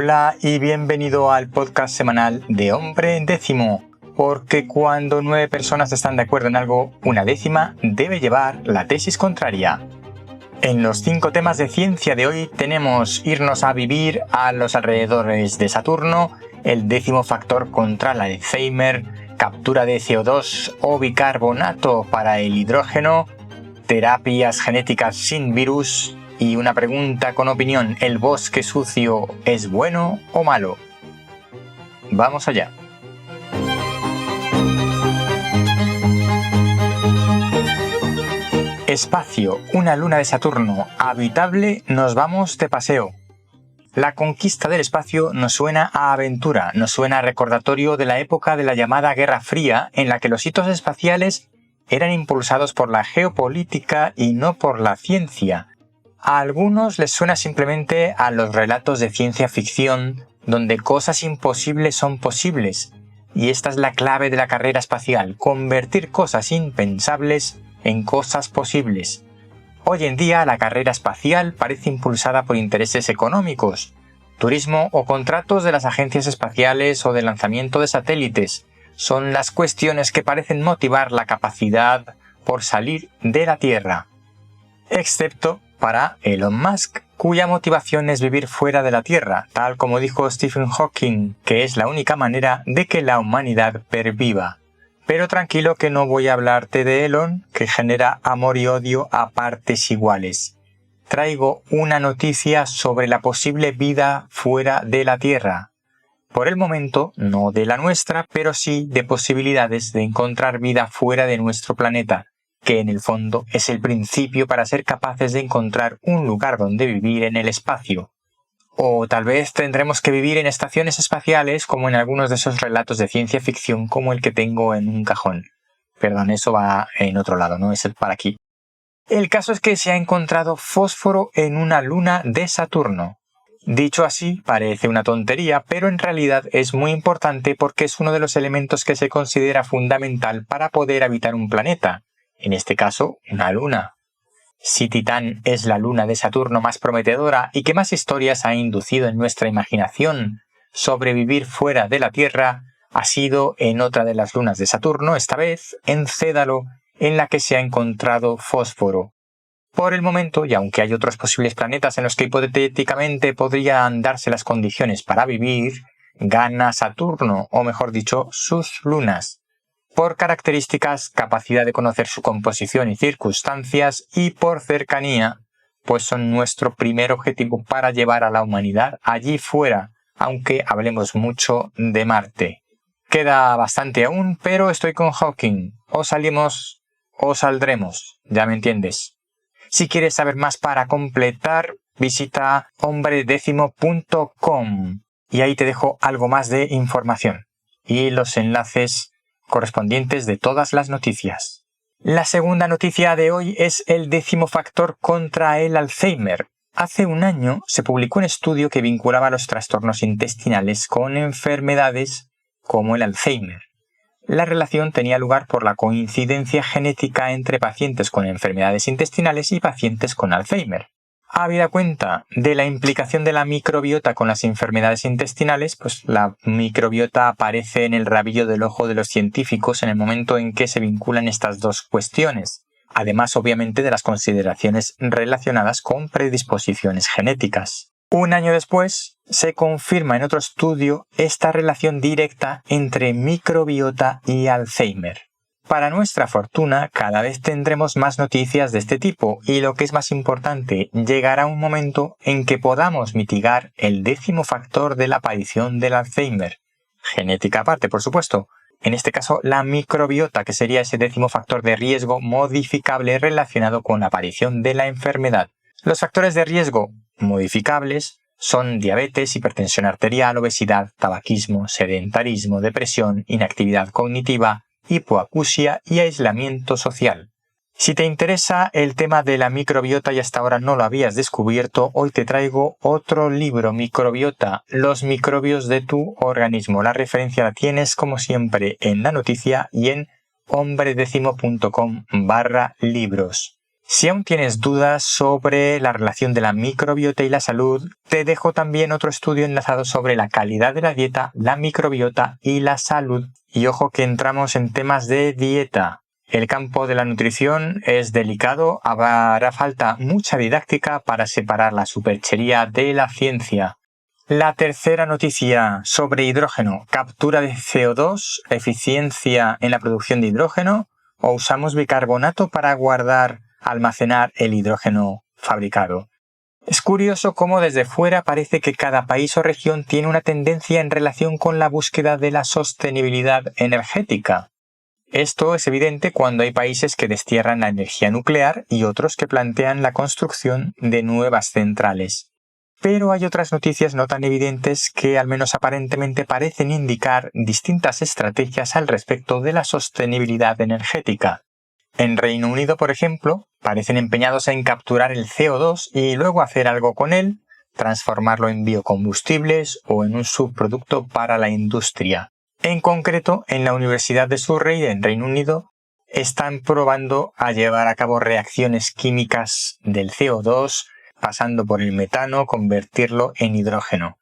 Hola y bienvenido al podcast semanal de Hombre Décimo, porque cuando 9 personas están de acuerdo en algo, una décima debe llevar la tesis contraria. En los 5 temas de ciencia de hoy tenemos irnos a vivir a los alrededores de Saturno, el décimo factor contra el Alzheimer, captura de CO2 o bicarbonato para el hidrógeno, terapias genéticas sin virus y una pregunta con opinión: ¿el bosque sucio es bueno o malo? Vamos allá. Espacio, una luna de Saturno habitable, nos vamos de paseo. La conquista del espacio nos suena a aventura, nos suena a recordatorio de la época de la llamada Guerra Fría, en la que los hitos espaciales eran impulsados por la geopolítica y no por la ciencia. A algunos les suena simplemente a los relatos de ciencia ficción, donde cosas imposibles son posibles, y esta es la clave de la carrera espacial: convertir cosas impensables en cosas posibles. Hoy en día la carrera espacial parece impulsada por intereses económicos, turismo o contratos de las agencias espaciales o de lanzamiento de satélites. Son las cuestiones que parecen motivar la capacidad por salir de la Tierra. Excepto para Elon Musk, cuya motivación es vivir fuera de la Tierra, tal como dijo Stephen Hawking, que es la única manera de que la humanidad perviva. Pero tranquilo, que no voy a hablarte de Elon, que genera amor y odio a partes iguales. Traigo una noticia sobre la posible vida fuera de la Tierra. Por el momento, no de la nuestra, pero sí de posibilidades de encontrar vida fuera de nuestro planeta, que en el fondo es el principio para ser capaces de encontrar un lugar donde vivir en el espacio. O tal vez tendremos que vivir en estaciones espaciales, como en algunos de esos relatos de ciencia ficción como el que tengo en un cajón. Perdón, eso va en otro lado, no es el para aquí. El caso es que se ha encontrado fósforo en una luna de Saturno. Dicho así, parece una tontería, pero en realidad es muy importante porque es uno de los elementos que se considera fundamental para poder habitar un planeta, en este caso una luna. Si Titán es la luna de Saturno más prometedora y que más historias ha inducido en nuestra imaginación sobre vivir fuera de la Tierra, ha sido en otra de las lunas de Saturno, esta vez en Cédalo, en la que se ha encontrado fósforo. Por el momento, y aunque hay otros posibles planetas en los que hipotéticamente podrían darse las condiciones para vivir, gana Saturno, o mejor dicho, sus lunas, por características, capacidad de conocer su composición y circunstancias, y por cercanía, pues son nuestro primer objetivo para llevar a la humanidad allí fuera, aunque hablemos mucho de Marte. Queda bastante aún, pero estoy con Hawking. O salimos o saldremos, ya me entiendes. Si quieres saber más para completar, visita hombredécimo.com y ahí te dejo algo más de información y los enlaces correspondientes de todas las noticias. La segunda noticia de hoy es el décimo factor contra el Alzheimer. Hace un año se publicó un estudio que vinculaba los trastornos intestinales con enfermedades como el Alzheimer. La relación tenía lugar por la coincidencia genética entre pacientes con enfermedades intestinales y pacientes con Alzheimer. Habida cuenta de la implicación de la microbiota con las enfermedades intestinales, pues la microbiota aparece en el rabillo del ojo de los científicos en el momento en que se vinculan estas dos cuestiones, además obviamente de las consideraciones relacionadas con predisposiciones genéticas. Un año después, se confirma en otro estudio esta relación directa entre microbiota y Alzheimer. Para nuestra fortuna, cada vez tendremos más noticias de este tipo y, lo que es más importante, llegará un momento en que podamos mitigar el décimo factor de la aparición del Alzheimer. Genética aparte, por supuesto. En este caso, la microbiota, que sería ese décimo factor de riesgo modificable relacionado con la aparición de la enfermedad. Los factores de riesgo modificables son diabetes, hipertensión arterial, obesidad, tabaquismo, sedentarismo, depresión, inactividad cognitiva, hipoacusia y aislamiento social. Si te interesa el tema de la microbiota y hasta ahora no lo habías descubierto, hoy te traigo otro libro: Microbiota, los microbios de tu organismo. La referencia la tienes, como siempre, en la noticia y en hombredécimo.com/libros. Si aún tienes dudas sobre la relación de la microbiota y la salud, te dejo también otro estudio enlazado sobre la calidad de la dieta, la microbiota y la salud. Y ojo que entramos en temas de dieta. El campo de la nutrición es delicado, hará falta mucha didáctica para separar la superchería de la ciencia. La tercera noticia sobre hidrógeno, captura de CO2, eficiencia en la producción de hidrógeno, o usamos bicarbonato para almacenar el hidrógeno fabricado. Es curioso cómo desde fuera parece que cada país o región tiene una tendencia en relación con la búsqueda de la sostenibilidad energética. Esto es evidente cuando hay países que destierran la energía nuclear y otros que plantean la construcción de nuevas centrales. Pero hay otras noticias no tan evidentes que al menos aparentemente parecen indicar distintas estrategias al respecto de la sostenibilidad energética. En Reino Unido, por ejemplo, parecen empeñados en capturar el CO2 y luego hacer algo con él, transformarlo en biocombustibles o en un subproducto para la industria. En concreto, en la Universidad de Surrey, en Reino Unido, están probando a llevar a cabo reacciones químicas del CO2, pasando por el metano, convertirlo en hidrógeno.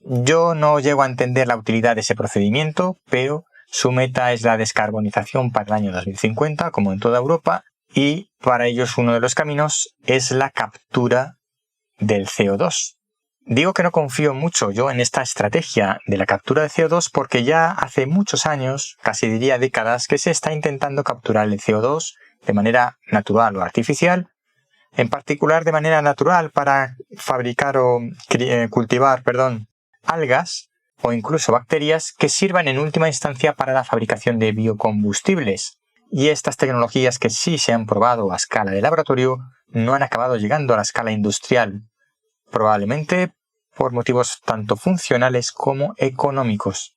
Yo no llego a entender la utilidad de ese procedimiento, pero su meta es la descarbonización para el año 2050, como en toda Europa, y para ellos uno de los caminos es la captura del CO2. Digo que no confío mucho yo en esta estrategia de la captura de CO2 porque ya hace muchos años, casi diría décadas, que se está intentando capturar el CO2 de manera natural o artificial, en particular de manera natural para fabricar o cultivar algas o incluso bacterias que sirvan en última instancia para la fabricación de biocombustibles. Y estas tecnologías que sí se han probado a escala de laboratorio no han acabado llegando a la escala industrial, probablemente por motivos tanto funcionales como económicos.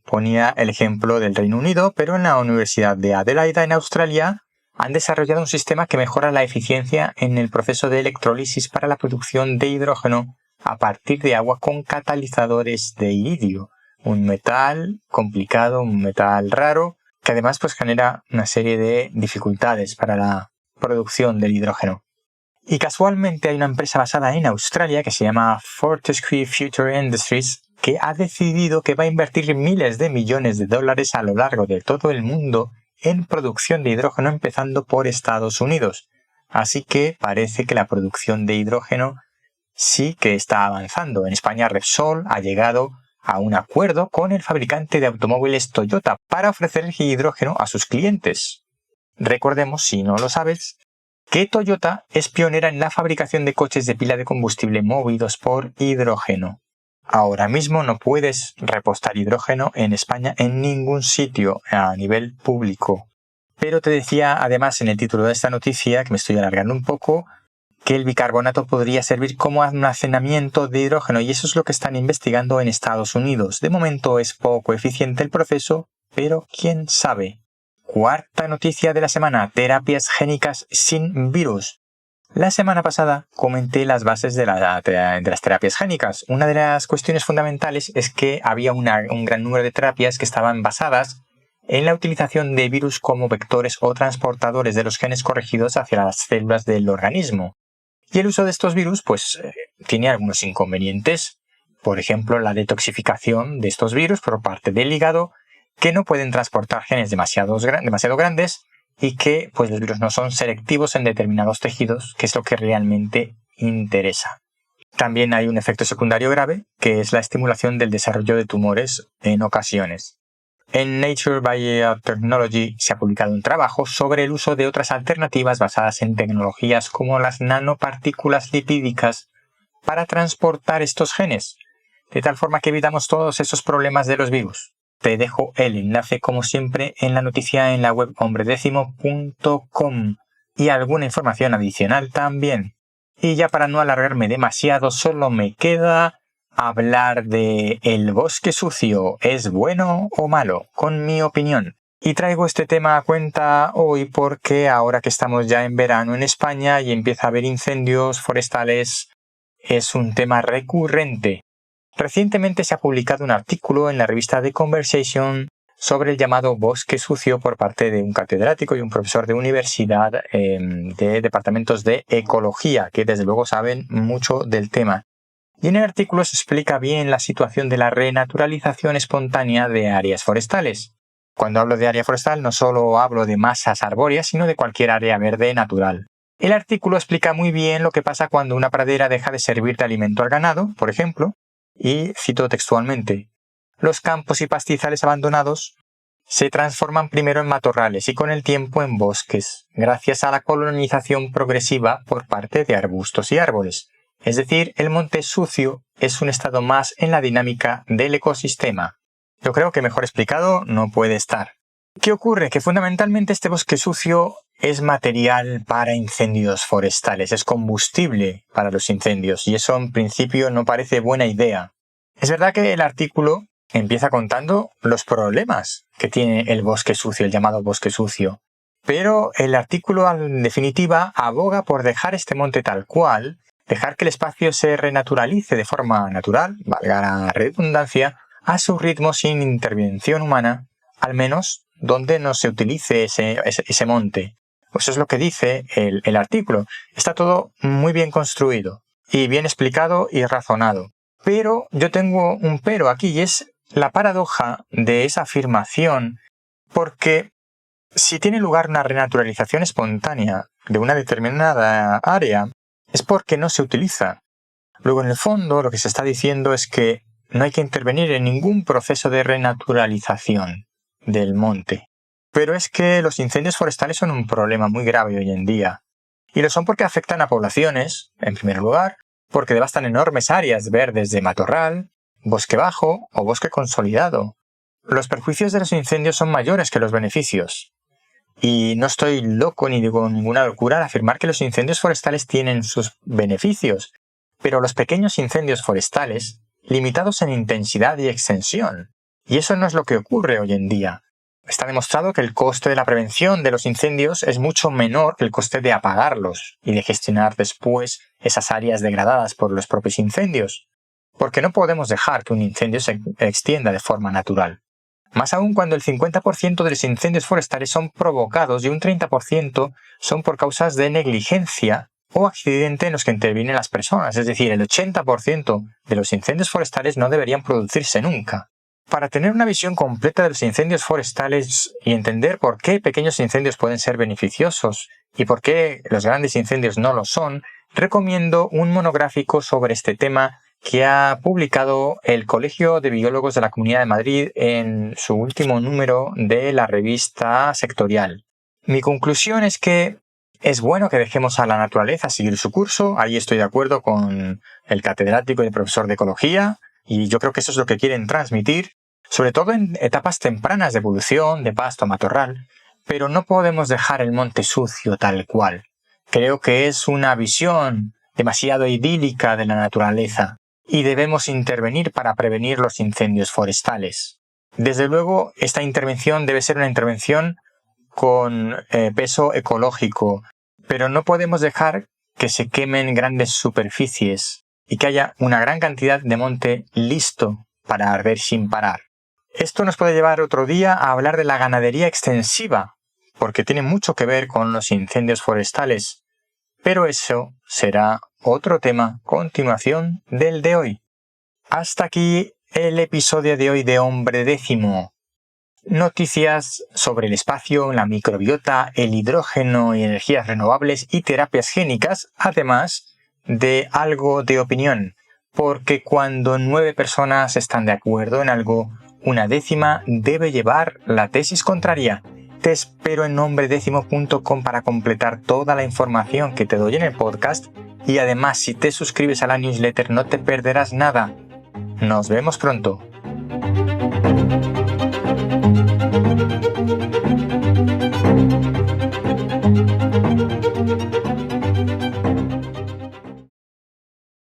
Ponía el ejemplo del Reino Unido, pero en la Universidad de Adelaida, en Australia, han desarrollado un sistema que mejora la eficiencia en el proceso de electrólisis para la producción de hidrógeno a partir de agua con catalizadores de iridio, un metal complicado, un metal raro, que además genera una serie de dificultades para la producción del hidrógeno. Y casualmente hay una empresa basada en Australia que se llama Fortescue Future Industries que ha decidido que va a invertir miles de millones de dólares a lo largo de todo el mundo en producción de hidrógeno, empezando por Estados Unidos. Así que parece que la producción de hidrógeno sí que está avanzando. En España, Repsol ha llegado a un acuerdo con el fabricante de automóviles Toyota para ofrecer el hidrógeno a sus clientes. Recordemos, si no lo sabes, que Toyota es pionera en la fabricación de coches de pila de combustible movidos por hidrógeno. Ahora mismo no puedes repostar hidrógeno en España en ningún sitio a nivel público. Pero te decía además en el título de esta noticia, que me estoy alargando un poco, que el bicarbonato podría servir como almacenamiento de hidrógeno y eso es lo que están investigando en Estados Unidos. De momento es poco eficiente el proceso, pero quién sabe. Cuarta noticia de la semana, terapias génicas sin virus. La semana pasada comenté las bases de las terapias génicas. Una de las cuestiones fundamentales es que había un gran número de terapias que estaban basadas en la utilización de virus como vectores o transportadores de los genes corregidos hacia las células del organismo. Y el uso de estos virus tiene algunos inconvenientes. Por ejemplo, la detoxificación de estos virus por parte del hígado, que no pueden transportar genes demasiado grandes y que los virus no son selectivos en determinados tejidos, que es lo que realmente interesa. También hay un efecto secundario grave, que es la estimulación del desarrollo de tumores en ocasiones. En Nature Biotechnology se ha publicado un trabajo sobre el uso de otras alternativas basadas en tecnologías como las nanopartículas lipídicas para transportar estos genes, de tal forma que evitamos todos esos problemas de los virus. Te dejo el enlace, como siempre, en la noticia en la web hombredécimo.com y alguna información adicional también. Y ya para no alargarme demasiado, solo me queda hablar de ¿el bosque sucio es bueno o malo? Con mi opinión. Y traigo este tema a cuenta hoy porque ahora que estamos ya en verano en España y empieza a haber incendios forestales, es un tema recurrente. Recientemente se ha publicado un artículo en la revista The Conversation sobre el llamado bosque sucio por parte de un catedrático y un profesor de universidad de departamentos de ecología, que desde luego saben mucho del tema. Y en el artículo se explica bien la situación de la renaturalización espontánea de áreas forestales. Cuando hablo de área forestal no solo hablo de masas arbóreas, sino de cualquier área verde natural. El artículo explica muy bien lo que pasa cuando una pradera deja de servir de alimento al ganado, por ejemplo, y cito textualmente: los campos y pastizales abandonados se transforman primero en matorrales y con el tiempo en bosques, gracias a la colonización progresiva por parte de arbustos y árboles. Es decir, el monte sucio es un estado más en la dinámica del ecosistema. Yo creo que mejor explicado no puede estar. ¿Qué ocurre? Que fundamentalmente este bosque sucio es material para incendios forestales, es combustible para los incendios, y eso en principio no parece buena idea. Es verdad que el artículo empieza contando los problemas que tiene el bosque sucio, el llamado bosque sucio, pero el artículo en definitiva aboga por dejar este monte tal cual, dejar que el espacio se renaturalice de forma natural, valga la redundancia, a su ritmo sin intervención humana, al menos donde no se utilice ese monte. Eso es lo que dice el artículo. Está todo muy bien construido y bien explicado y razonado. Pero yo tengo un pero aquí, y es la paradoja de esa afirmación, porque si tiene lugar una renaturalización espontánea de una determinada área, es porque no se utiliza. Luego, en el fondo, lo que se está diciendo es que no hay que intervenir en ningún proceso de renaturalización del monte. Pero es que los incendios forestales son un problema muy grave hoy en día. Y lo son porque afectan a poblaciones, en primer lugar, porque devastan enormes áreas verdes de matorral, bosque bajo o bosque consolidado. Los perjuicios de los incendios son mayores que los beneficios. Y no estoy loco ni digo ninguna locura al afirmar que los incendios forestales tienen sus beneficios, pero los pequeños incendios forestales, limitados en intensidad y extensión. Y eso no es lo que ocurre hoy en día. Está demostrado que el coste de la prevención de los incendios es mucho menor que el coste de apagarlos y de gestionar después esas áreas degradadas por los propios incendios. Porque no podemos dejar que un incendio se extienda de forma natural. Más aún cuando el 50% de los incendios forestales son provocados y un 30% son por causas de negligencia o accidente en los que intervienen las personas. Es decir, el 80% de los incendios forestales no deberían producirse nunca. Para tener una visión completa de los incendios forestales y entender por qué pequeños incendios pueden ser beneficiosos y por qué los grandes incendios no lo son, recomiendo un monográfico sobre este tema que ha publicado el Colegio de Biólogos de la Comunidad de Madrid en su último número de la revista sectorial. Mi conclusión es que es bueno que dejemos a la naturaleza seguir su curso. Ahí estoy de acuerdo con el catedrático y el profesor de ecología, y yo creo que eso es lo que quieren transmitir, sobre todo en etapas tempranas de evolución, de pasto, matorral, pero no podemos dejar el monte sucio tal cual. Creo que es una visión demasiado idílica de la naturaleza y debemos intervenir para prevenir los incendios forestales. Desde luego, esta intervención debe ser una intervención con peso ecológico, pero no podemos dejar que se quemen grandes superficies y que haya una gran cantidad de monte listo para arder sin parar. Esto nos puede llevar otro día a hablar de la ganadería extensiva, porque tiene mucho que ver con los incendios forestales, pero eso será otro tema a continuación del de hoy. Hasta aquí el episodio de hoy de Hombre Décimo. Noticias sobre el espacio, la microbiota, el hidrógeno y energías renovables y terapias génicas, además de algo de opinión, porque cuando 9 personas están de acuerdo en algo, una décima debe llevar la tesis contraria. Te espero en hombredécimo.com para completar toda la información que te doy en el podcast, y además si te suscribes a la newsletter no te perderás nada. Nos vemos pronto.